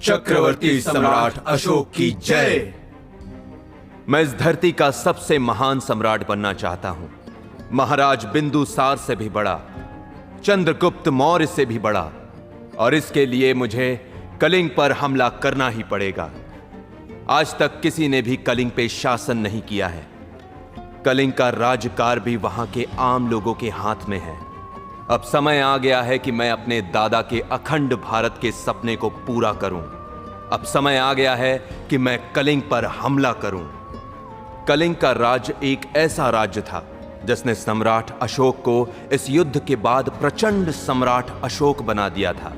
चक्रवर्ती सम्राट अशोक की जय। मैं इस धरती का सबसे महान सम्राट बनना चाहता हूं, महाराज बिंदुसार से भी बड़ा, चंद्रगुप्त मौर्य से भी बड़ा, और इसके लिए मुझे कलिंग पर हमला करना ही पड़ेगा। आज तक किसी ने भी कलिंग पे शासन नहीं किया है। कलिंग का राज्यकार भी वहां के आम लोगों के हाथ में है। अब समय आ गया है कि मैं अपने दादा के अखंड भारत के सपने को पूरा करूं। अब समय आ गया है कि मैं कलिंग पर हमला करूं। कलिंग का राज्य एक ऐसा राज्य था जिसने सम्राट अशोक को इस युद्ध के बाद प्रचंड सम्राट अशोक बना दिया था।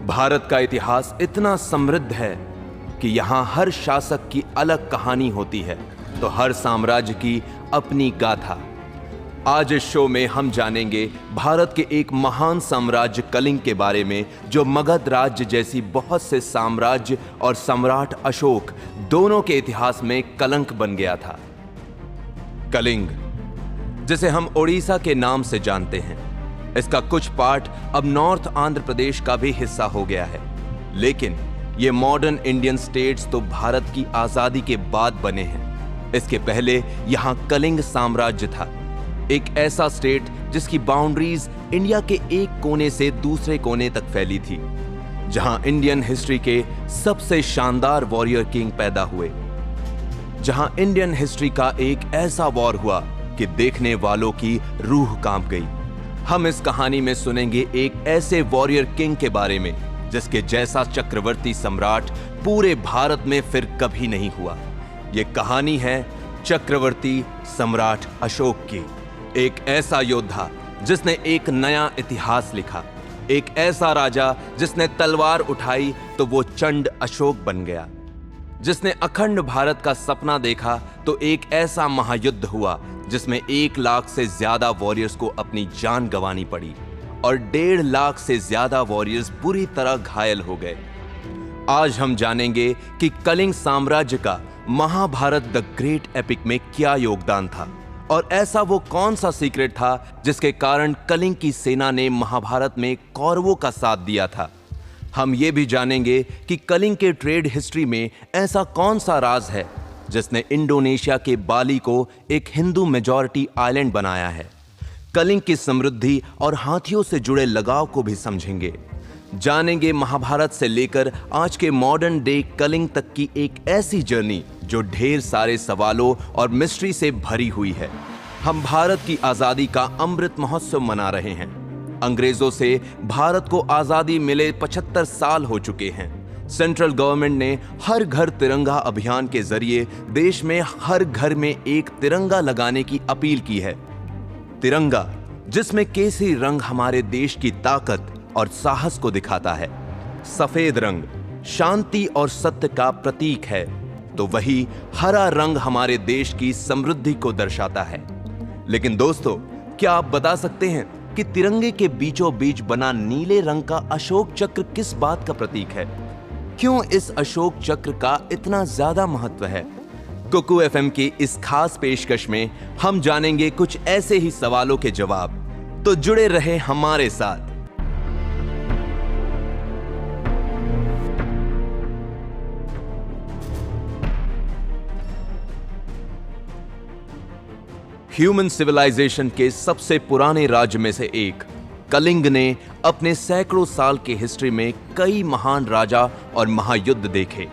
भारत का इतिहास इतना समृद्ध है कि यहां हर शासक की अलग कहानी होती है, तो हर साम्राज्य की अपनी गाथा। आज इस शो में हम जानेंगे भारत के एक महान साम्राज्य कलिंग के बारे में, जो मगध राज्य जैसी बहुत से साम्राज्य और सम्राट अशोक दोनों के इतिहास में कलंक बन गया था। कलिंग, जिसे हम ओडिशा के नाम से जानते हैं, इसका कुछ पार्ट अब नॉर्थ आंध्र प्रदेश का भी हिस्सा हो गया है। लेकिन ये मॉडर्न इंडियन स्टेट्स तो भारत की आजादी के बाद बने हैं। इसके पहले यहां कलिंग साम्राज्य था, एक ऐसा स्टेट जिसकी बाउंड्रीज इंडिया के एक कोने से दूसरे कोने तक फैली थी, जहां इंडियन हिस्ट्री के सबसे शानदार वॉरियर किंग पैदा हुए, जहां इंडियन हिस्ट्री का एक ऐसा वॉर हुआ कि देखने वालों की रूह कांप गई। हम इस कहानी में सुनेंगे एक ऐसे वॉरियर किंग के बारे में जिसके जैसा चक्रवर्ती सम्राट पूरे भारत में फिर कभी नहीं हुआ। यह कहानी है चक्रवर्ती सम्राट अशोक की। एक ऐसा योद्धा जिसने एक नया इतिहास लिखा, एक ऐसा राजा जिसने तलवार उठाई तो वो चंड अशोक बन गया, जिसने अखंड भारत का सपना देखा तो एक ऐसा महायुद्ध हुआ जिसमें 1 लाख से ज्यादा वॉरियर्स को अपनी जान गंवानी पड़ी और 1.5 लाख से ज्यादा वॉरियर्स बुरी तरह घायल हो गए। आज हम जानेंगे कि कलिंग साम्राज्य का महाभारत द ग्रेट एपिक में क्या योगदान था, और ऐसा वो कौन सा सीक्रेट था जिसके कारण कलिंग की सेना ने महाभारत में कौरवों का साथ दिया था। हम ये भी जानेंगे कि कलिंग के ट्रेड हिस्ट्री में ऐसा कौन सा राज है जिसने इंडोनेशिया के बाली को एक हिंदू मेजॉरिटी आइलैंड बनाया है। कलिंग की समृद्धि और हाथियों से जुड़े लगाव को भी समझेंगे। जानेंगे महाभारत से लेकर आज के मॉडर्न डे कलिंग तक की एक ऐसी जर्नी जो ढेर सारे सवालों और मिस्ट्री से भरी हुई है। हम भारत की आजादी का अमृत महोत्सव मना रहे हैं। अंग्रेजों से भारत को आजादी मिले 75 साल हो चुके हैं। सेंट्रल गवर्नमेंट ने हर घर तिरंगा अभियान के जरिए देश में हर घर में एक तिरंगा लगाने की अपील की है। तिरंगा, जिसमें केसरी रंग हमारे देश की ताकत और साहस को दिखाता है, सफेद रंग शांति और सत्य का प्रतीक है, तो वही हरा रंग हमारे देश की समृद्धि को दर्शाता है। लेकिन दोस्तों, क्या आप बता सकते हैं कि तिरंगे के बीचों बीच बना नीले रंग का अशोक चक्र किस बात का प्रतीक है? क्यों इस अशोक चक्र का इतना ज्यादा महत्व है? कुकू एफएम की इस खास पेशकश में हम जानेंगे कुछ ऐसे ही सवालों के जवाब, तो जुड़े रहे हमारे साथ। ह्यूमन सिविलाइजेशन के सबसे पुराने राज्य में से एक कलिंग ने अपने सैकड़ों साल की हिस्ट्री में कई महान राजा और महायुद्ध देखे।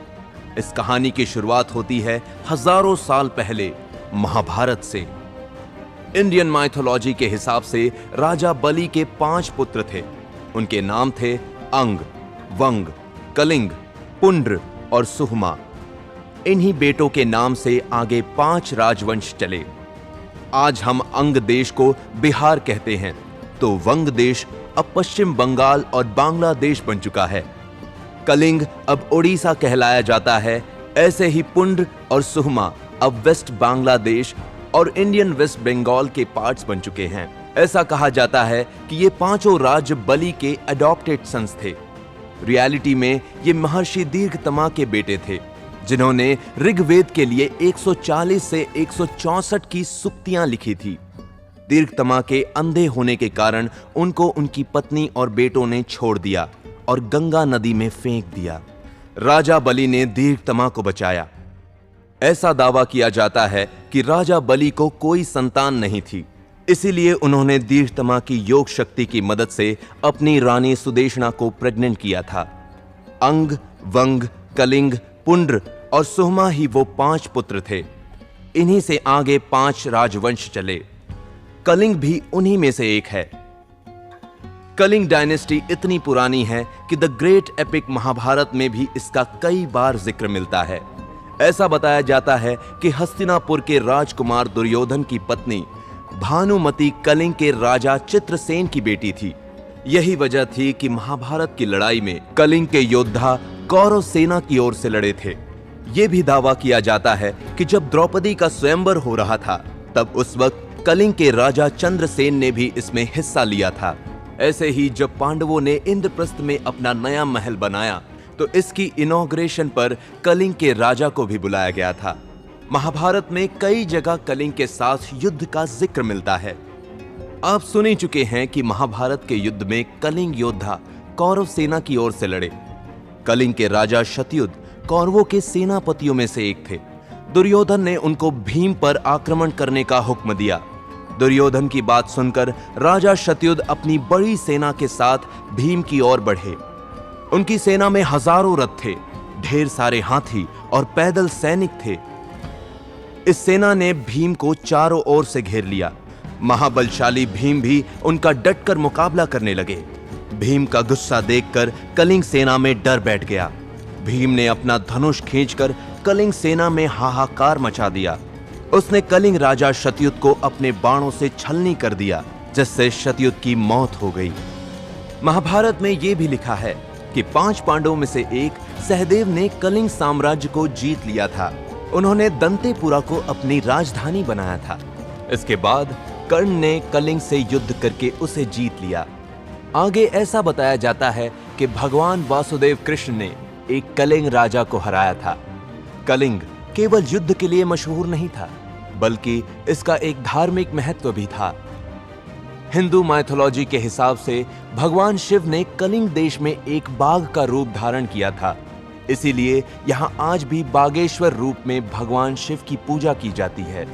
इस कहानी की शुरुआत होती है हजारों साल पहले महाभारत से। इंडियन माइथोलॉजी के हिसाब से राजा बलि के 5 पुत्र थे। उनके नाम थे अंग, वंग, कलिंग, पुंड्र और सुहमा। इन्हीं बेटों के नाम से आगे 5 राजवंश चले। आज हम अंग देश को बिहार कहते हैं, तो वंग देश अब पश्चिम बंगाल और बांग्लादेश बन चुका है। कलिंग अब ओडिशा कहलाया जाता है। ऐसे ही पुंड्र और सुहमा अब वेस्ट बांग्लादेश और इंडियन वेस्ट बंगाल के पार्ट्स बन चुके हैं। ऐसा कहा जाता है कि ये 5 राज्य बलि के अडॉप्टेड सन्स थे। रियलिटी में ये महर्षि दीर्घतमा के बेटे थे, जिन्होंने ऋग्वेद के लिए 140 से 164 की सूक्तियां लिखी थी। दीर्घतमा के अंधे होने के कारण उनको उनकी पत्नी और बेटों ने छोड़ दिया और गंगा नदी में फेंक दिया। राजा बलि ने दीर्घतमा को बचाया। ऐसा दावा किया जाता है कि राजा बलि को कोई संतान नहीं थी, इसीलिए उन्होंने दीर्घतमा की योग शक्ति की मदद से अपनी रानी सुदेशना को प्रेग्नेंट किया था। अंग, वंग, कलिंग, पुंड्र और सुहमा ही वो 5 पुत्र थे। इन्हीं से आगे 5 राजवंश चले। कलिंग भी उन्हीं में से एक है। कलिंग डायनेस्टी इतनी पुरानी है कि द ग्रेट एपिक महाभारत में भी इसका कई बार जिक्र मिलता है। ऐसा बताया जाता है कि हस्तिनापुर के राजकुमार दुर्योधन की पत्नी भानुमति कलिंग के राजा चित्रसेन की बेटी थी। यही वजह थी कि महाभारत की लड़ाई में कलिंग के योद्धा कौरव सेना की ओर से लड़े थे। यह भी दावा किया जाता है कि जब द्रौपदी का स्वयंवर हो रहा था, तब उस वक्त कलिंग के राजा चंद्रसेन ने भी इसमें हिस्सा लिया था। ऐसे ही जब पांडवों ने इंद्रप्रस्थ में अपना नया महल बनाया, तो इसकी इनॉग्रेशन पर कलिंग के राजा को भी बुलाया गया था। महाभारत में कई जगह कलिंग के साथ युद्ध का जिक्र मिलता है। आप सुन ही चुके हैं कि महाभारत के युद्ध में कलिंग योद्धा कौरव सेना की ओर से लड़े। कलिंग के राजा शतयुद्ध कौरवों के सेनापतियों में से एक थे। दुर्योधन ने उनको भीम पर आक्रमण करने का हुक्म दिया। दुर्योधन की बात सुनकर राजा शतयुद्ध अपनी बड़ी सेना के साथ भीम की ओर बढ़े। उनकी सेना में हजारों रथ थे, ढेर सारे हाथी और पैदल सैनिक थे। इस सेना ने भीम को चारों ओर से घेर लिया। महाबलशाली भीम भी उनका डटकर मुकाबला करने लगे। भीम का गुस्सा देखकर कलिंग सेना में डर बैठ गया। भीम ने अपना धनुष खींचकर कलिंग सेना में हाहाकार मचा दिया। उसने कलिंग राजा शतयुद्ध को अपने बाणों से छलनी कर दिया, जिससे शतयुद्ध की मौत हो गई। महाभारत में यह भी लिखा है कि 5 पांडवों में से एक सहदेव ने कलिंग साम्राज्य को जीत लिया था। उन्होंने दंतेपुरा को अपनी राजधानी बनाया था। इसके बाद कर्ण ने कलिंग से युद्ध करके उसे जीत लिया। आगे ऐसा बताया जाता है कि भगवान वासुदेव कृष्ण ने एक कलिंग राजा को हराया था। कलिंग केवल युद्ध के लिए मशहूर नहीं था, बल्कि इसका एक धार्मिक महत्व भी था। हिंदू माइथोलॉजी के हिसाब से भगवान शिव ने कलिंग देश में एक बाघ का रूप धारण किया था। इसीलिए यहां आज भी बागेश्वर रूप में भगवान शिव की पूजा की जाती है।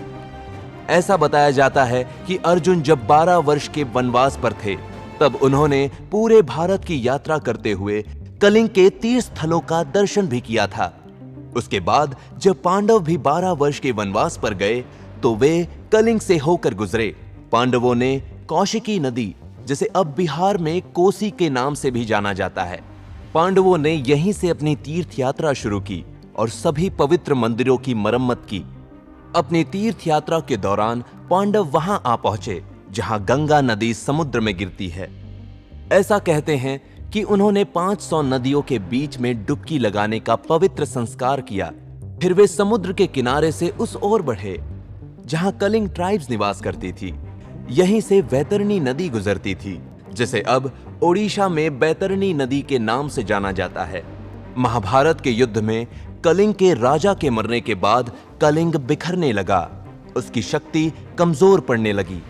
ऐसा बताया जाता है कि अर्जुन जब 12 वर्ष के वनवास पर थे, तब उन्होंने पूरे भारत की यात्रा करते हुए कलिंग के तीर्थ स्थलों का दर्शन भी किया था। उसके बाद जब पांडव भी 12 वर्ष के वनवास पर गए, तो वे कलिंग से होकर गुजरे। पांडवों ने कौशिकी नदी, जिसे अब बिहार में कोसी के नाम से भी जाना जाता है, पांडवों ने यहीं से अपनी तीर्थ यात्रा शुरू की और सभी पवित्र मंदिरों की मरम्मत की। अपनी तीर्थ यात्रा के दौरान पांडव वहां आ पहुंचे जहां गंगा नदी समुद्र में गिरती है। ऐसा कहते हैं कि उन्होंने 500 नदियों के बीच में डुबकी लगाने का पवित्र संस्कार किया। फिर वे समुद्र के किनारे से उस ओर बढ़े जहां कलिंग ट्राइब्स निवास करती थी। यहीं से वैतरणी नदी गुजरती थी, जिसे अब ओडिशा में बैतरणी नदी के नाम से जाना जाता है। महाभारत के युद्ध में कलिंग के राजा के मरने के बाद कलिंग बिखरने लगा, उसकी शक्ति कमजोर पड़ने लगी।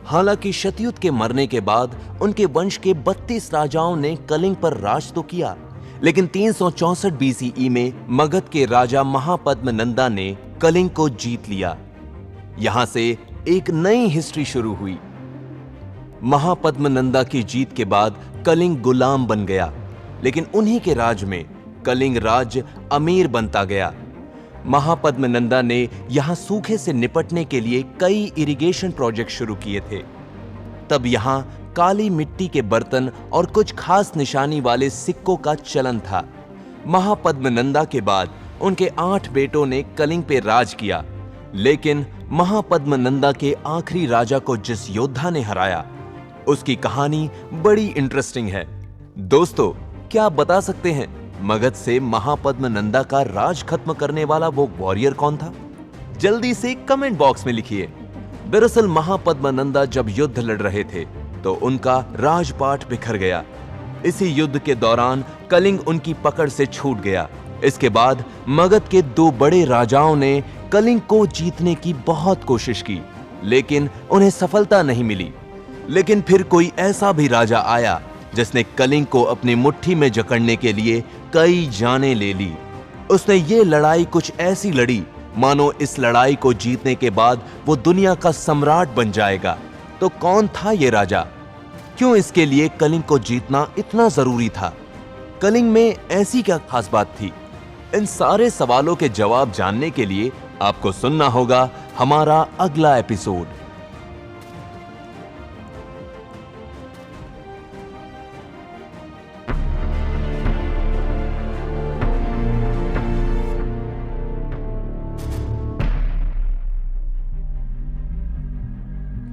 हालांकि शतयुद्ध के मरने के बाद उनके वंश के 32 राजाओं ने कलिंग पर राज तो किया, लेकिन 364 BCE में मगध के राजा महापद्मनंदा ने कलिंग को जीत लिया। यहां से एक नई हिस्ट्री शुरू हुई। महापद्मनंदा की जीत के बाद कलिंग गुलाम बन गया, लेकिन उन्हीं के राज में कलिंग राज्य अमीर बनता गया। महापद्मनंदा ने यहां सूखे से निपटने के लिए कई इरिगेशन प्रोजेक्ट शुरू किए थे। तब यहां काली मिट्टी के बर्तन और कुछ खास निशानी वाले सिक्कों का चलन था। महापद्मनंदा के बाद उनके 8 बेटों ने कलिंग पे राज किया, लेकिन महापद्मनंदा के आखिरी राजा को जिस योद्धा ने हराया, उसकी कहानी बड़ी इंटरेस्टिंग है। दोस्तों, क्या आप बता सकते हैं मगध से महापद्मनंदा का राज खत्म करने वाला वो वॉरियर कौन था? जल्दी से कमेंट बॉक्स में लिखिए। दरअसल महापद्मनंदा जब युद्ध लड़ रहे थे, तो उनका राजपाट बिखर गया। इसी युद्ध के दौरान कलिंग उनकी पकड़ से छूट गया। इसके बाद मगध के 2 बड़े राजाओं ने कलिंग को जीतने की बहुत कोशिश की, लेकिन उन्हें सफलता नहीं मिली। लेकिन फिर कोई ऐसा भी राजा आया जिसने कलिंग को अपनी मुट्ठी में जकड़ने के लिए कई जानें ले ली। उसने ये लड़ाई कुछ ऐसी लड़ी मानो इस लड़ाई को जीतने के बाद वो दुनिया का सम्राट बन जाएगा। तो कौन था ये राजा? क्यों इसके लिए कलिंग को जीतना इतना जरूरी था? कलिंग में ऐसी क्या खास बात थी? इन सारे सवालों के जवाब जानने के लिए आपको सुनना होगा हमारा अगला एपिसोड।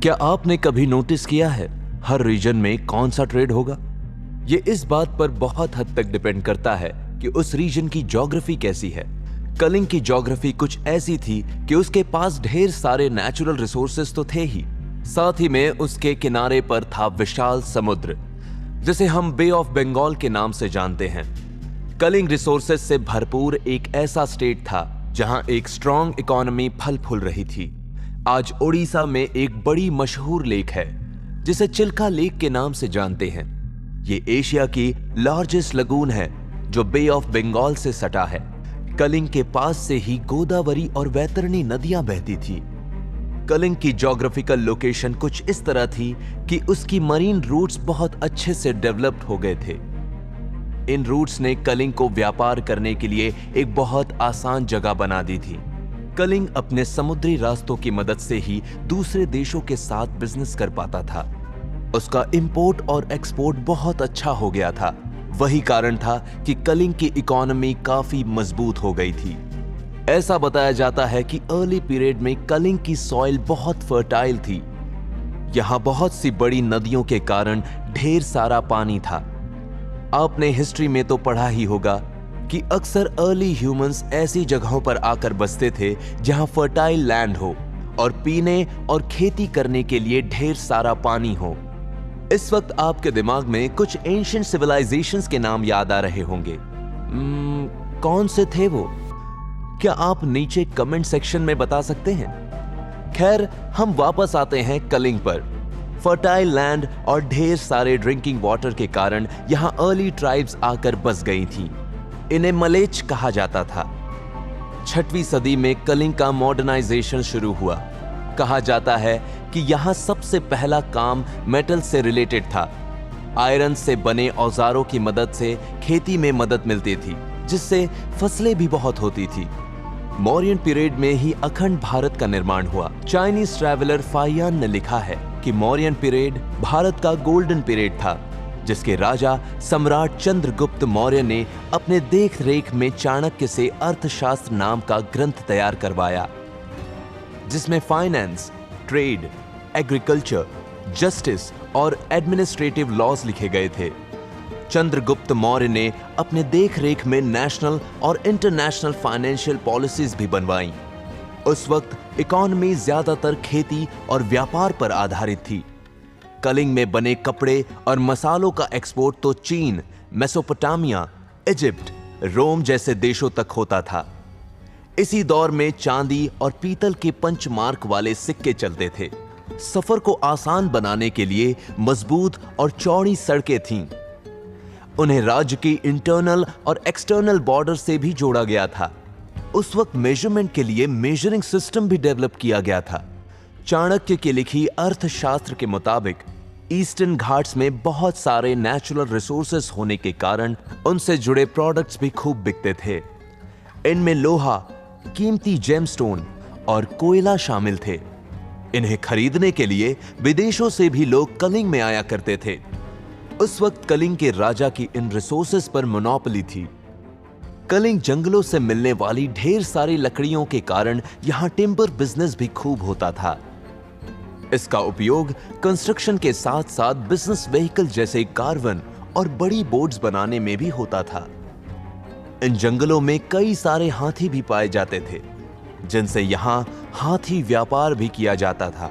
क्या आपने कभी नोटिस किया है हर रीजन में कौन सा ट्रेड होगा? ये इस बात पर बहुत हद तक डिपेंड करता है कि उस रीजन की ज्योग्राफी कैसी है। कलिंग की ज्योग्राफी कुछ ऐसी थी कि उसके पास ढेर सारे नेचुरल रिसोर्सेज तो थे ही, साथ ही में उसके किनारे पर था विशाल समुद्र, जिसे हम बे ऑफ बंगाल के नाम से जानते हैं। कलिंग रिसोर्सेज से भरपूर एक ऐसा स्टेट था जहां एक स्ट्रॉन्ग इकोनॉमी फल फूल रही थी। आज ओडिशा में एक बड़ी मशहूर लेक है जिसे चिल्का लेक के नाम से जानते हैं। ये एशिया की लार्जेस्ट लगून है जो बे ऑफ बंगाल से सटा है। कलिंग के पास से ही गोदावरी और वैतरणी नदियां बहती थी। कलिंग की ज्योग्राफिकल लोकेशन कुछ इस तरह थी कि उसकी मरीन रूट्स बहुत अच्छे से डेवलप्ड हो गए थे। इन रूट्स ने कलिंग को व्यापार करने के लिए एक बहुत आसान जगह बना दी थी। कलिंग अपने समुद्री रास्तों की मदद से ही दूसरे देशों के साथ बिजनेस कर पाता था। उसका इंपोर्ट और एक्सपोर्ट बहुत अच्छा हो गया था। वही कारण था कि कलिंग की इकोनॉमी काफी मजबूत हो गई थी। ऐसा बताया जाता है कि अर्ली पीरियड में कलिंग की सॉइल बहुत फर्टाइल थी। यहां बहुत सी बड़ी नदियों के कारण ढेर सारा पानी था। आपने हिस्ट्री में तो पढ़ा ही होगा कि अक्सर अर्ली ह्यूमंस ऐसी जगहों पर आकर बसते थे जहां फर्टाइल लैंड हो और पीने और खेती करने के लिए ढेर सारा पानी हो। इस वक्त आपके दिमाग में कुछ एंशिएंट सिविलाइजेशंस के नाम याद आ रहे होंगे। कौन से थे वो? क्या आप नीचे कमेंट सेक्शन में बता सकते हैं? खैर, हम वापस आते हैं कलिंग पर। फर्टाइल लैंड और ढेर सारे ड्रिंकिंग वाटर के कारण यहां अर्ली ट्राइब्स आकर बस गई थी। इन्हें मलेच कहा जाता था। 6वीं सदी में कलिंग का मॉडर्नाइजेशन शुरू हुआ। कहा जाता है कि यहां सबसे पहला काम मेटल से रिलेटेड था। आयरन से बने औजारों की मदद से खेती में मदद मिलती थी, जिससे फसलें भी बहुत होती थी। मौर्यन पीरियड में ही अखंड भारत का निर्माण हुआ। चाइनीज ट्रैवलर फाहियान ने लिखा है कि मौर्यन पीरियड भारत का गोल्डन पीरियड था, जिसके राजा सम्राट चंद्रगुप्त मौर्य ने अपने देख रेख में चाणक्य से अर्थशास्त्र नाम का ग्रंथ तैयार करवाया, जिसमें फाइनेंस, ट्रेड, एग्रीकल्चर, जस्टिस और एडमिनिस्ट्रेटिव लॉज लिखे गए थे। चंद्रगुप्त मौर्य ने अपने देख रेख में नेशनल और इंटरनेशनल फाइनेंशियल पॉलिसीज भी बनवाई। उस वक्त इकोनॉमी ज्यादातर खेती और व्यापार पर आधारित थी। कलिंग में बने कपड़े और मसालों का एक्सपोर्ट तो चीन, मेसोपोटामिया, इजिप्ट, रोम जैसे देशों तक होता था। इसी दौर में चांदी और पीतल के पंचमार्क वाले सिक्के चलते थे। सफर को आसान बनाने के लिए मजबूत और चौड़ी सड़कें थीं। उन्हें राज्य की इंटरनल और एक्सटर्नल बॉर्डर से भी जोड़ा गया था। उस वक्त मेजरमेंट के लिए मेजरिंग सिस्टम भी डेवलप किया गया था। चाणक्य की लिखी अर्थशास्त्र के मुताबिक ईस्टर्न घाट्स में बहुत सारे नेचुरल रिसोर्सेस होने के कारण उनसे जुड़े प्रोडक्ट्स भी खूब बिकते थे। इनमें लोहा, कीमती जेमस्टोन और कोयला शामिल थे। इन्हें खरीदने के लिए विदेशों से भी लोग कलिंग में आया करते थे। उस वक्त कलिंग के राजा की इन रिसोर्सेस पर मोनोपोली थी। कलिंग जंगलों से मिलने वाली ढेर सारी लकड़ियों के कारण यहां टिम्बर बिजनेस भी खूब होता था। इसका उपयोग कंस्ट्रक्शन के साथ साथ बिजनेस व्हीकल जैसे कारवन और बड़ी बोट्स बनाने में भी होता था। इन जंगलों में कई सारे हाथी भी पाए जाते थे, जिनसे यहां हाथी व्यापार भी किया जाता था।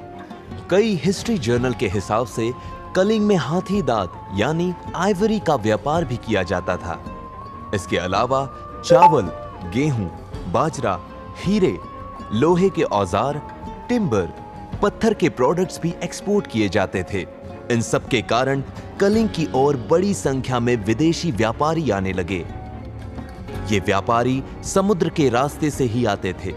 कई हिस्ट्री जर्नल के हिसाब से कलिंग में हाथी दांत यानी आइवरी का व्यापार भी किया जाता था। इसके अलावा चावल, गेहूं, बाजरा, हीरे, लोहे के औजार, टिम्बर, पत्थर के प्रोडक्ट्स भी एक्सपोर्ट किए जाते थे। इन सब के कारण कलिंग की ओर बड़ी संख्या में विदेशी व्यापारी आने लगे। ये व्यापारी समुद्र के रास्ते से ही आते थे।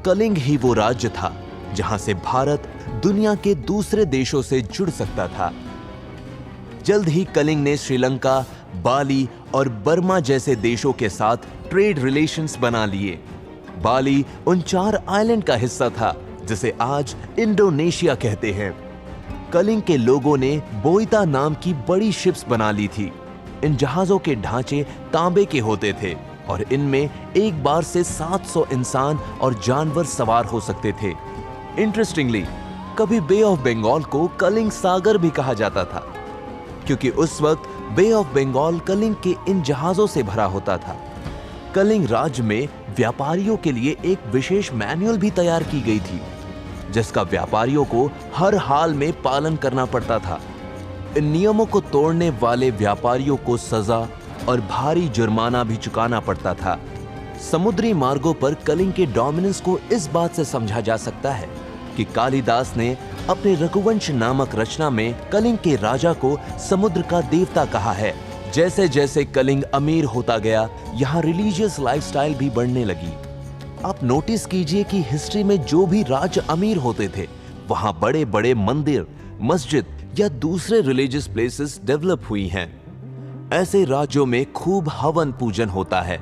कलिंग ही वो राज्य था जहां से भारत दुनिया के दूसरे देशों से जुड़ सकता था। जल्द ही कलिंग ने श्रीलंका, बाली और बर्मा जैसे देशों के साथ ट्रेड रिलेशंस बना लिए। बाली उन 4 आइलैंड का हिस्सा था जिसे आज इंडोनेशिया कहते हैं। कलिंग के लोगों ने बोईता नाम की बड़ी शिप्स बना ली थी। इन जहाजों के ढांचे तांबे के होते थे और इनमें एक बार से 700 इंसान और जानवर सवार हो सकते थे। इंटरेस्टिंगली, कभी बे ऑफ बंगाल को कलिंग सागर भी कहा जाता था, क्योंकि उस वक्त बे ऑफ बंगाल कलिंग के इन जहाजों से भरा होता था। कलिंग राज्य में व्यापारियों के लिए एक विशेष मैनुअल भी तैयार की गई थी, जिसका व्यापारियों को हर हाल में पालन करना पड़ता था। इन नियमों को तोड़ने वाले व्यापारियों को सजा और भारी जुर्माना भी चुकाना पड़ता था। समुद्री मार्गों पर कलिंग के डोमिनेंस को इस बात से समझा जा सकता है कि कालिदास ने अपने रघुवंश नामक रचना में कलिंग के राजा को समुद्र का देवता कहा है। जैसे जैसे कलिंग अमीर होता गया, यहाँ रिलीजियस लाइफस्टाइल भी बढ़ने लगी। आप नोटिस कीजिए कि हिस्ट्री में जो भी राज्य अमीर होते थे, वहां बड़े बड़े मंदिर, मस्जिद या दूसरे रिलीजियस प्लेसेस डेवलप हुई हैं। ऐसे राज्यों में खूब हवन पूजन होता है,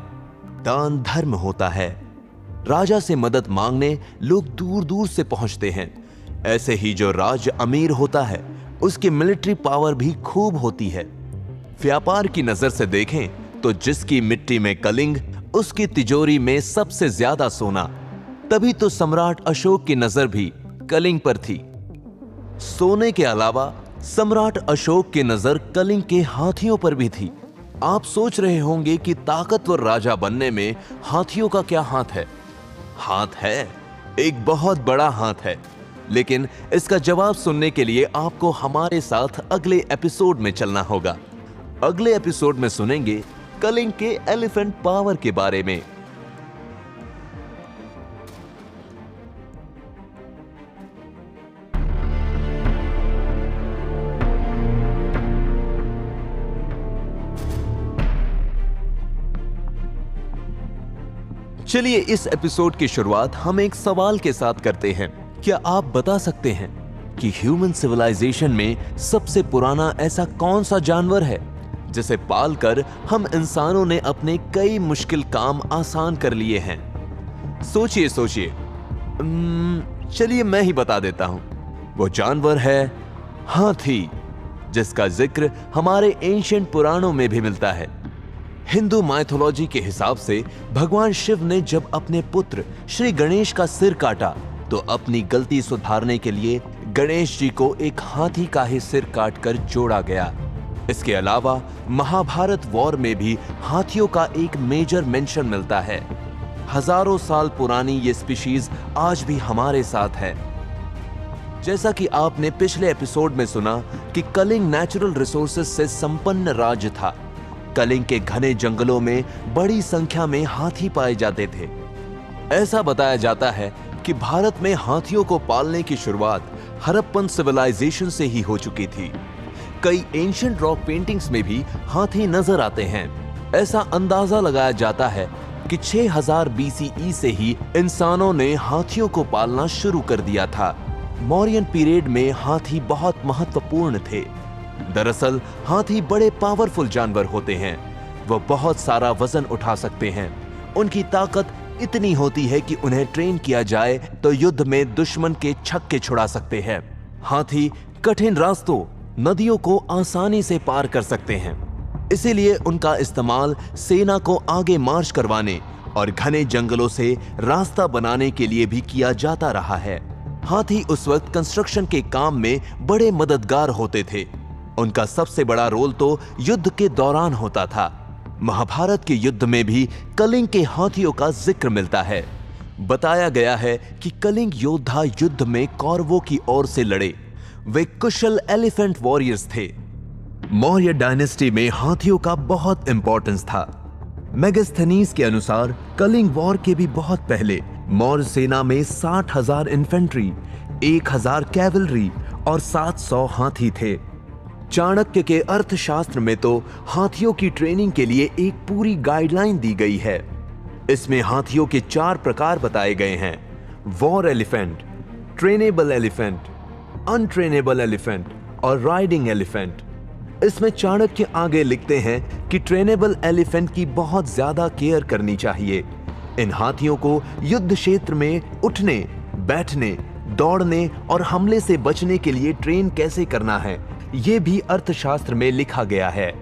दान धर्म होता है। राजा से मदद मांगने लोग दूर दूर से पहुंचते हैं। ऐसे ही जो राज्य अमीर होता है, उसकी मिलिट्री पावर भी खूब होती है। व्यापार की नजर से देखें तो जिसकी मिट्टी में कलिंग, उसकी तिजोरी में सबसे ज्यादा सोना। तभी तो सम्राट अशोक की नजर भी कलिंग पर थी। सोने के अलावा सम्राट अशोक की नजर कलिंग के हाथियों पर भी थी। आप सोच रहे होंगे कि ताकतवर राजा बनने में हाथियों का क्या हाथ है? हाथ है, एक बहुत बड़ा हाथ है। लेकिन इसका जवाब सुनने के लिए आपको हमारे साथ अगले एपिसोड में चलना होगा। अगले एपिसोड में सुनेंगे कलिंग के एलिफेंट पावर के बारे में। चलिए इस एपिसोड की शुरुआत हम एक सवाल के साथ करते हैं। क्या आप बता सकते हैं कि ह्यूमन सिविलाइजेशन में सबसे पुराना ऐसा कौन सा जानवर है जिसे पालकर हम इंसानों ने अपने कई मुश्किल काम आसान कर लिए हैं? सोचिए सोचिए। चलिए मैं ही बता देता हूं। वो जानवर है हाथी, जिसका जिक्र हमारे एंशिएंट पुराणों में भी मिलता है। हिंदू माइथोलॉजी के हिसाब से भगवान शिव ने जब अपने पुत्र श्री गणेश का सिर काटा, तो अपनी गलती सुधारने के लिए गणेश जी को एक हाथी का ही सिर काटकर जोड़ा गया। इसके अलावा महाभारत वॉर में भी हाथियों का एक मेजर मेंशन मिलता है। हजारों साल पुरानी ये स्पीशीज आज भी हमारे साथ है। जैसा कि आपने पिछले एपिसोड में सुना कि कलिंग नेचुरल रिसोर्सेज से संपन्न राज्य था। कलिंग के घने जंगलों में बड़ी संख्या में हाथी पाए जाते थे। ऐसा बताया जाता है कि भारत में हाथियों को पालने की शुरुआत हड़प्पन सिविलाइजेशन से ही हो चुकी थी। कई एंशिएंट रॉक पेंटिंग्स में भी हाथी नजर आते हैं। ऐसा अंदाजा लगाया जाता है कि 6000 BCE से ही इंसानों ने हाथियों को पालना शुरू कर दिया था। मौर्यन पीरियड में हाथी बहुत महत्वपूर्ण थे। दरअसल हाथी बड़े पावरफुल जानवर होते हैं। वो बहुत सारा वजन उठा सकते हैं। उनकी ताकत इतनी होती है कि उन्हें ट्रेन किया जाए तो युद्ध में दुश्मन के छक्के छुड़ा सकते हैं। हाथी कठिन रास्तों, नदियों को आसानी से पार कर सकते हैं। इसीलिए उनका इस्तेमाल सेना को आगे मार्च करवाने और घने जंगलों से रास्ता बनाने के लिए भी किया जाता रहा है। हाथी उस वक्त कंस्ट्रक्शन के काम में बड़े मददगार होते थे। उनका सबसे बड़ा रोल तो युद्ध के दौरान होता था। महाभारत के युद्ध में भी कलिंग के हाथियों का जिक्र मिलता है। बताया गया है कि कलिंग योद्धा युद्ध में कौरवों की ओर से लड़े। वे कुशल एलिफेंट वॉरियर्स थे। मौर्य डायनेस्टी में हाथियों का बहुत इंपॉर्टेंस था। मेगास्थनीज के अनुसार कलिंग वॉर के भी बहुत पहले मौर्य सेना में 60,000 इन्फेंट्री, 1000 कैवलरी और 700 हाथी थे। चाणक्य के अर्थशास्त्र में तो हाथियों की ट्रेनिंग के लिए एक पूरी गाइडलाइन दी गई है। इसमें हाथियों के 4 प्रकार बताए गए हैं: war elephant, trainable elephant, untrainable elephant और राइडिंग एलिफेंट। इसमें चाणक्य आगे लिखते हैं कि ट्रेनेबल एलिफेंट की बहुत ज्यादा केयर करनी चाहिए। इन हाथियों को युद्ध क्षेत्र में उठने, बैठने, दौड़ने और हमले से बचने के लिए ट्रेन कैसे करना है, ये भी अर्थशास्त्र में लिखा गया है।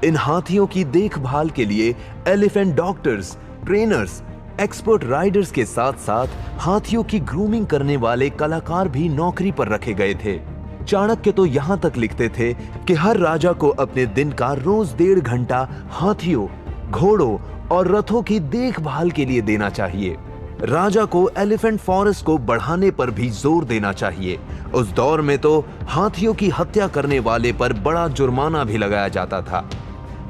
इन हाथियों की देखभाल के लिए elephant doctors, trainers, expert Riders के साथ साथ हाथियों की ग्रूमिंग करने वाले कलाकार भी नौकरी पर रखे गए थे। चाणक्य तो यहां तक लिखते थे कि हर राजा को अपने दिन का रोज 1.5 घंटा हाथियों, घोड़ों और रथों की देखभाल के लिए देना चाहिए। राजा को एलिफेंट फॉरेस्ट को बढ़ाने पर भी जोर देना चाहिए। उस दौर में तो हाथियों की हत्या करने वाले पर बड़ा जुर्माना भी लगाया जाता था।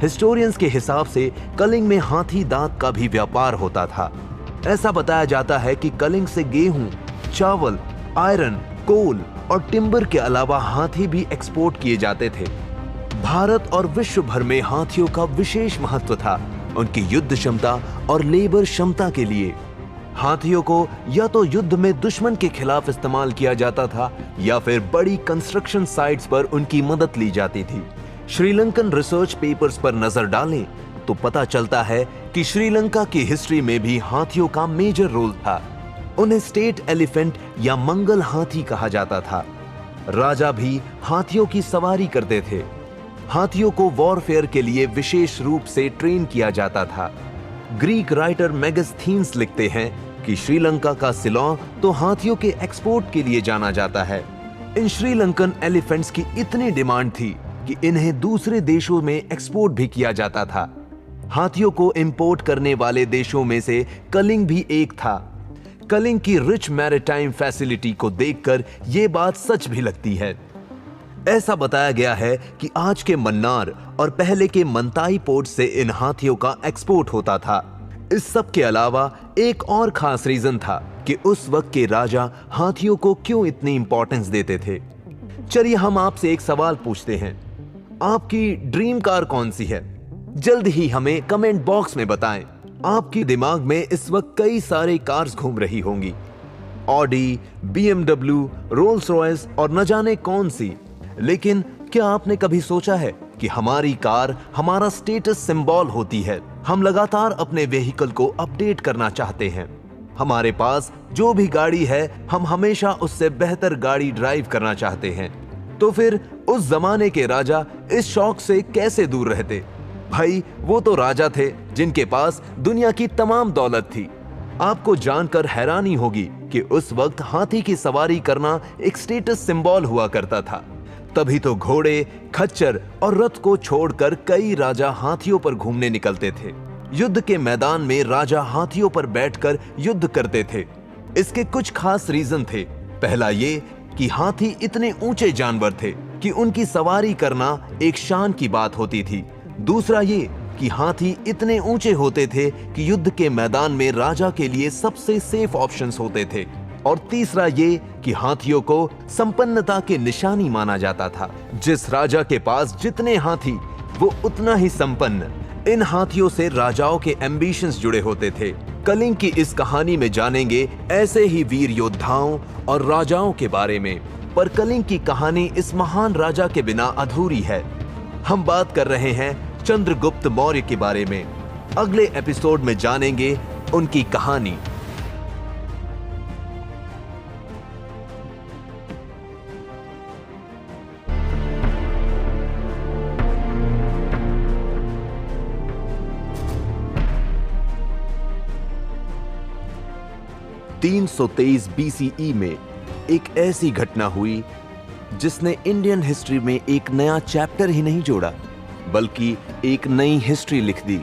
हिस्टोरियंस के हिसाब से कलिंग में हाथी दांत का भी व्यापार होता था। ऐसा बताया जाता है कि कलिंग से गेहूं, चावल, आयरन, कोल और टिम्बर के अलावा हाथी भी एक्सपोर्ट किए जाते थे। भारत और विश्व भर में हाथियों का विशेष महत्व था, उनकी युद्ध क्षमता और लेबर क्षमता के लिए। हाथियों को या तो युद्ध में दुश्मन के खिलाफ इस्तेमाल किया जाता था या फिर बड़ी कंस्ट्रक्शन साइट्स पर उनकी मदद ली जाती थी। श्रीलंकन रिसर्च पेपर्स पर नजर डालें तो पता चलता है कि श्रीलंका की हिस्ट्री में भी हाथियों का मेजर रोल था। उन्हें स्टेट एलिफेंट या मंगल हाथी कहा जाता था। राजा भी हाथियों की सवारी करते थे। हाथियों को वॉरफेयर के लिए विशेष रूप से ट्रेन किया जाता था। ग्रीक राइटर मेगास्थीन्स लिखते हैं कि श्रीलंका का सिलोन तो हाथियों के एक्सपोर्ट के लिए जाना जाता है। इन श्रीलंकन एलिफेंट्स की इतनी डिमांड थी कि इन्हें दूसरे देशों में एक्सपोर्ट भी किया जाता था। हाथियों को इंपोर्ट करने वाले देशों में से कलिंग भी एक था। कलिंग की रिच मैरिटाइम फैसिलिटी को देखकर यह बात सच भी लगती है। ऐसा बताया गया है कि आज के मन्नार और पहले के मंताई पोर्ट से इन हाथियों का एक्सपोर्ट होता था। इस सब के अलावा एक और खास रीजन था कि उस वक्त के राजा हाथियों को क्यों इतनी इंपॉर्टेंस देते थे। चलिए हम आपसे एक सवाल पूछते हैं, आपकी ड्रीम कार कौन सी है? जल्द ही हमें कमेंट बॉक्स में बताएं। आपके दिमाग में इस वक्त कई सारे कार्स घूम रही होंगी, ऑडी, BMW, रोल्स रॉयस और न जाने कौन सी। लेकिन क्या आपने कभी सोचा है कि हमारी कार हमारा स्टेटस सिंबल होती है। हम लगातार अपने व्हीकल को अपडेट करना चाहते हैं। हमारे पास जो भी गाड़ी है हम हमेशा उससे बेहतर गाड़ी ड्राइव करना चाहते हैं। तो फिर उस जमाने के राजा इस शौक से कैसे दूर रहते? भाई वो तो राजा थे जिनके पास दुनिया की तमाम दौलत थी। आपको जानकर हैरानी होगी कि उस वक्त हाथी की सवारी करना एक स्टेटस सिंबल हुआ करता था। तभी तो घोड़े, खच्चर और रथ को छोड़कर कई राजा हाथियों पर घूमने निकलते थे। युद्ध के मैदान में राजा हाथियों पर बैठकर युद्ध करते थे। इसके कुछ खास रीजन थे। पहला ये कि हाथी इतने ऊंचे जानवर थे कि उनकी सवारी करना एक शान की बात होती थी। दूसरा ये कि हाथी इतने ऊंचे होते थे कि युद्ध के मैदान में राजा के लिए सबसे सेफ ऑप्शंस होते थे। और तीसरा ये कि हाथियों को संपन्नता की निशानी माना जाता था। जिस राजा के पास जितने हाथी वो उतना ही संपन्न। इन हाथियों से राजाओं के एम्बिशंस जुड़े होते थे। कलिंग की इस कहानी में जानेंगे ऐसे ही वीर योद्धाओं और राजाओं के बारे में। पर कलिंग की कहानी इस महान राजा के बिना अधूरी है। हम बात कर रहे हैं चंद्रगुप्त मौर्य के बारे में। अगले एपिसोड में जानेंगे उनकी कहानी। BCE में एक ऐसी घटना हुई जिसने इंडियन हिस्ट्री में एक नया चैप्टर ही नहीं जोड़ा बल्कि एक नई हिस्ट्री लिख दी।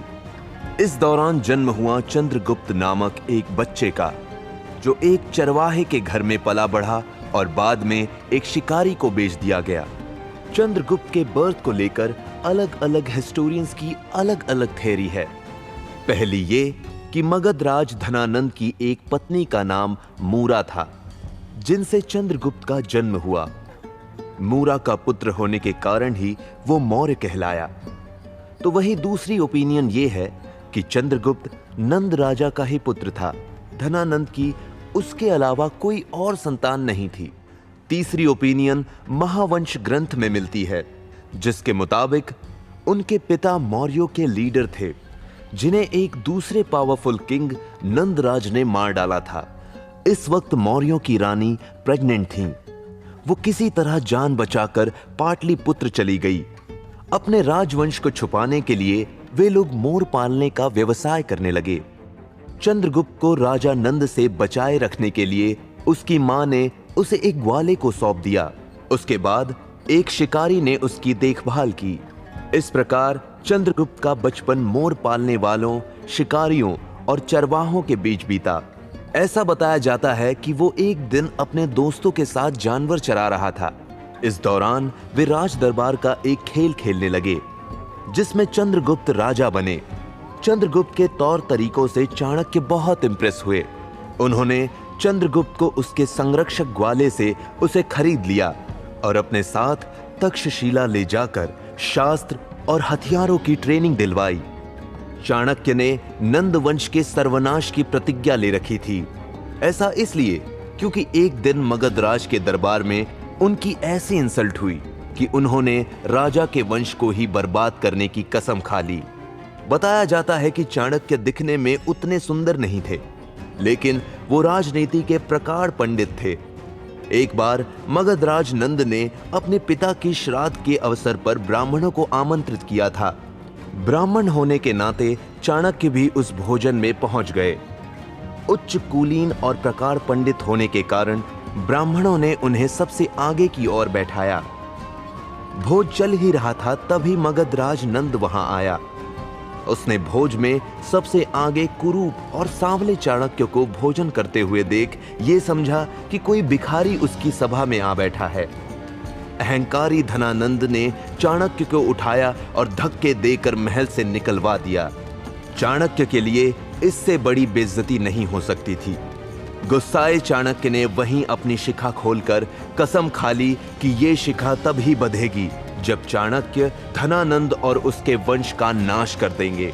इस दौरान जन्म हुआ चंद्रगुप्त नामक एक बच्चे का, जो एक चरवाहे के घर में पला बढ़ा और बाद में एक शिकारी को बेच दिया गया। चंद्रगुप्त के बर्थ को लेकर अलग अलग हिस्टोरियंस की अलग अलग थ्योरी है। पहली ये कि मगध राज धनानंद की एक पत्नी का नाम मूरा था, जिनसे चंद्रगुप्त का जन्म हुआ। मूरा का पुत्र होने के कारण ही वो मौर्य कहलाया। तो वही दूसरी ओपिनियन ये है कि चंद्रगुप्त नंद राजा का ही पुत्र था। धनानंद की उसके अलावा कोई और संतान नहीं थी। तीसरी ओपिनियन महावंश ग्रंथ में मिलती है, जिसके मुताबिक उनके पिता मौर्यों के लीडर थे, जिन्हें एक दूसरे पावरफुल किंग नंदराज ने मार डाला था। इस वक्त मौर्यों की रानी प्रेग्नेंट थीं। वो किसी तरह जान बचाकर पाटलिपुत्र चली गई। अपने राजवंश को छुपाने के लिए वे लोग मोर पालने का व्यवसाय करने लगे। चंद्रगुप्त को राजा नंद से बचाए रखने के लिए उसकी मां ने उसे एक ग्वाले को सौंप दिया। उसके बाद एक शिकारी ने उसकी देखभाल की। इस प्रकार चंद्रगुप्त का बचपन मोर पालने वालों, शिकारियों और चरवाहों के बीच बीता। ऐसा बताया जाता है कि वो एक दिन अपने दोस्तों के साथ जानवर चरा रहा था। इस दौरान वे राज दरबार का एक खेल खेलने लगे, जिसमें चंद्रगुप्त राजा बने। चंद्रगुप्त के तौर तरीकों से चाणक्य बहुत इंप्रेस हुए। उन्होंने चंद्रगुप्त को उसके संरक्षक ग्वाले से उसे खरीद लिया और अपने साथ तक्षशिला ले जाकर शास्त्र और हथियारों की ट्रेनिंग दिलवाई। चाणक्य ने नंद वंश के सर्वनाश की प्रतिज्ञा ले रखी थी। ऐसा इसलिए क्योंकि एक दिन मगधराज के दरबार में उनकी ऐसी इंसल्ट हुई कि उन्होंने राजा के वंश को ही बर्बाद करने की कसम खा ली। बताया जाता है कि चाणक्य दिखने में उतने सुंदर नहीं थे, लेकिन वो राजनीति के प्रकार पंडित थे। एक बार मगधराज नंद ने अपने पिता की श्राद्ध के अवसर पर ब्राह्मणों को आमंत्रित किया था। ब्राह्मण होने के नाते चाणक्य भी उस भोजन में पहुंच गए। उच्च कुलीन और प्रकार पंडित होने के कारण ब्राह्मणों ने उन्हें सबसे आगे की ओर बैठाया। भोज चल ही रहा था, तभी मगधराज नंद वहां आया। उसने भोज में सबसे आगे कुरूप और सांवले चाणक्य को भोजन करते हुए देख ये समझा कि कोई भिखारी उसकी सभा में आ बैठा है। अहंकारी धनानंद ने चाणक्य को उठाया और धक्के देकर महल से निकलवा दिया। चाणक्य के लिए इससे बड़ी बेइज्जती नहीं हो सकती थी। गुस्साए चाणक्य ने वहीं अपनी शिखा खोलकर कसम खा ली कि ये शिखा तभी बंधेगी जब चाणक्य धनानंद और उसके वंश का नाश कर देंगे।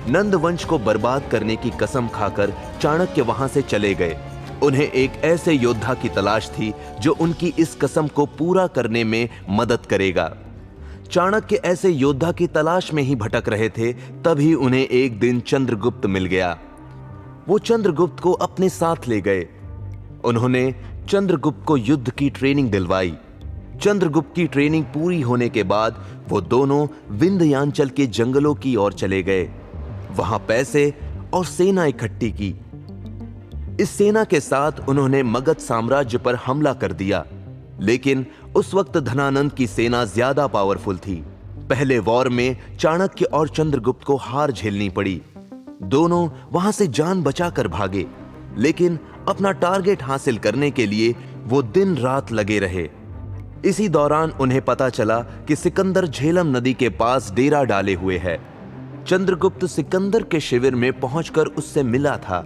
नंद वंश को बर्बाद करने की कसम खाकर चाणक्य वहां से चले गए। उन्हें एक ऐसे योद्धा की तलाश थी जो उनकी इस कसम को पूरा करने में मदद करेगा। चाणक्य ऐसे योद्धा की तलाश में ही भटक रहे थे, तभी उन्हें एक दिन चंद्रगुप्त मिल गया। वो चंद्रगुप्त को अपने साथ ले गए। उन्होंने चंद्रगुप्त को युद्ध की ट्रेनिंग दिलवाई। चंद्रगुप्त की ट्रेनिंग पूरी होने के बाद वो दोनों विंध्यांचल के जंगलों की ओर चले गए। वहां पैसे और सेना इकट्ठी की। इस सेना के साथ उन्होंने मगध साम्राज्य पर हमला कर दिया, लेकिन उस वक्त धनानंद की सेना ज्यादा पावरफुल थी। पहले वॉर में चाणक्य और चंद्रगुप्त को हार झेलनी पड़ी। दोनों वहां से जान बचाकर भागे, लेकिन अपना टारगेट हासिल करने के लिए वो दिन रात लगे रहे। इसी दौरान उन्हें पता चला कि सिकंदर झेलम नदी के पास डेरा डाले हुए है। चंद्रगुप्त सिकंदर के शिविर में पहुंचकर उससे मिला था।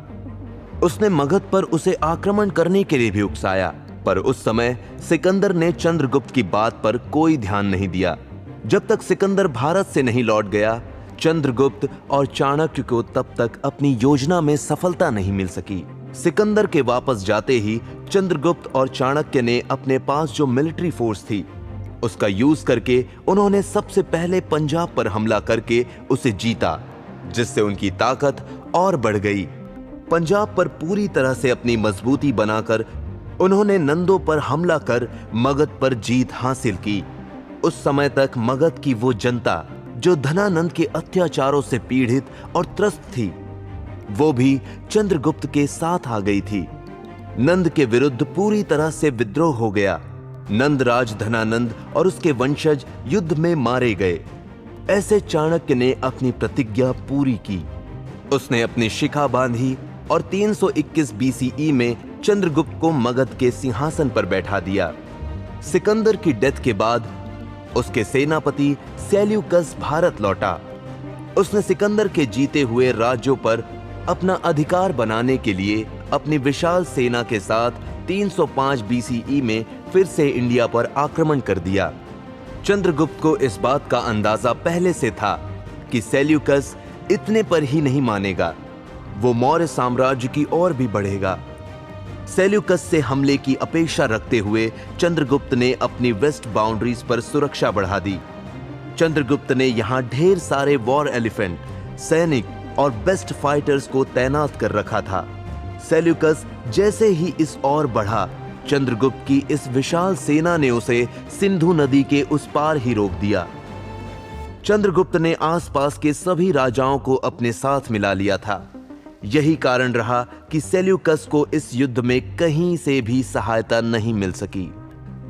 उसने मगध पर उसे आक्रमण करने के लिए भी उकसाया, पर उस समय सिकंदर ने चंद्रगुप्त की बात पर कोई ध्यान नहीं दिया। जब तक सिकंदर भारत से नहीं लौट गया, चंद्रगुप्त और चाणक्य को तब तक अपनी योजना में सफलता नहीं मिल सकी। सिकंदर के वापस जाते ही चंद्रगुप्त और चाणक्य ने अपने पास जो मिलिट्री फोर्स थी उसका यूज करके उन्होंने सबसे पहले पंजाब पर हमला करके उसे जीता, जिससे उनकी ताकत और बढ़ गई। पंजाब पर पूरी तरह से अपनी मजबूती बनाकर उन्होंने नंदों पर हमला कर मगध पर जीत हासिल की। उस समय तक मगध की वो जनता जो धनानंद के अत्याचारों से पीड़ित और त्रस्त थी, वो भी चंद्रगुप्त के साथ आ गई थी। नंद के विरुद्ध पूरी तरह से विद्रोह हो गया। नंदराज धनानंद और उसके वंशज युद्ध में मारे गए। ऐसे चाणक्य ने अपनी प्रतिज्ञा पूरी की। उसने अपनी शिखा बांधी और 321 बीसीई में चंद्रगुप्त को मगध के सिंहासन पर बैठा दिया। सिकंदर की डेथ के बाद उसके सेनापति सेल्यूकस भारत लौटा। उसने सिकंदर के जीते हुए राज्यों पर अपना अधिकार बनाने के लिए अपनी विशाल सेना के साथ 305 बीसीई में फिर से इंडिया पर आक्रमण कर दिया। चंद्रगुप्त को इस बात का अंदाजा पहले से था कि सेल्यूकस इतने पर ही नहीं मानेगा, वो मौर्य साम्राज्य की ओर भी बढ़ेगा। सेल्यूकस से हमले की अपेक्षा रखते हुए चंद्रगुप्त ने अपनी वेस्ट बाउंड्रीज पर सुरक्षा बढ़ा दी। चंद्रगुप्त ने यहां ढेर सारे वॉर एलिफेंट, सैनिक और बेस्ट फाइटर्स को तैनात कर रखा था। सेल्यूकस जैसे ही इस ओर बढ़ा, चंद्रगुप्त की इस विशाल सेना ने उसे सिंधु नदी के उस पार ही रोक दिया। चंद्रगुप्त ने आसपास के सभी राजाओं को अपने साथ मिला लिया था। यही कारण रहा कि सेल्यूकस को इस युद्ध में कहीं से भी सहायता नहीं मिल सकी।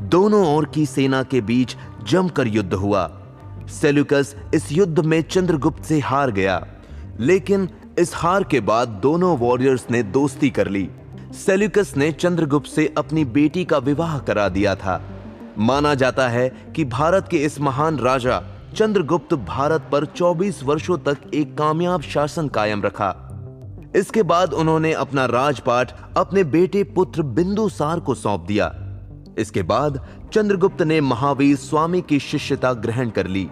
दोनों ओर की सेना के बीच जमकर युद्ध हुआ। सेल्यूकस इस युद्ध में चंद्रगुप्त से हार गया, लेकिन इस हार के बाद दोनों वॉरियर्स ने दोस्ती कर ली। सेल्यूकस ने चंद्रगुप्त से अपनी बेटी का विवाह करा दिया था। माना जाता है कि भारत के इस महान राजा चंद्रगुप्त भारत पर 24 वर्षों तक एक कामयाब शासन कायम रखा। इसके बाद उन्होंने अपना राजपाट अपने बेटे पुत्र बिंदुसार को सौंप दिया। इसके बाद चंद्रगुप्त ने महावीर स्वामी की शिष्यता ग्रहण कर ली।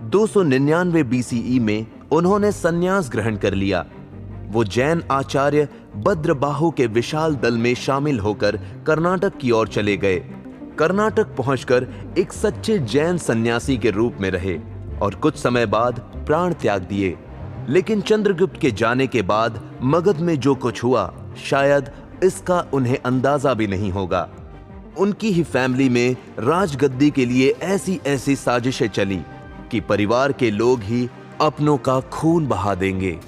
299 बीसीई में उन्होंने संन्यास ग्रहण कर लिया। वो जैन आचार्य भद्रबाहु के विशाल दल में शामिल होकर कर्नाटक की ओर चले गए। कर्नाटक पहुंचकर एक सच्चे जैन सन्यासी के रूप में रहे और कुछ समय बाद प्राण त्याग दिए। लेकिन चंद्रगुप्त के जाने के बाद मगध में जो कुछ हुआ, शायद इसका उन्हें अंदाजा भी नहीं होगा। उनकी ही फैमिली में राजगद्दी के लिए ऐसी ऐसी साजिशें चली कि परिवार के लोग ही अपनों का खून बहा देंगे।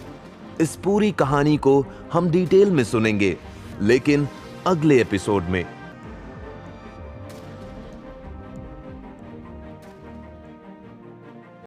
इस पूरी कहानी को हम डिटेल में सुनेंगे, लेकिन अगले एपिसोड में।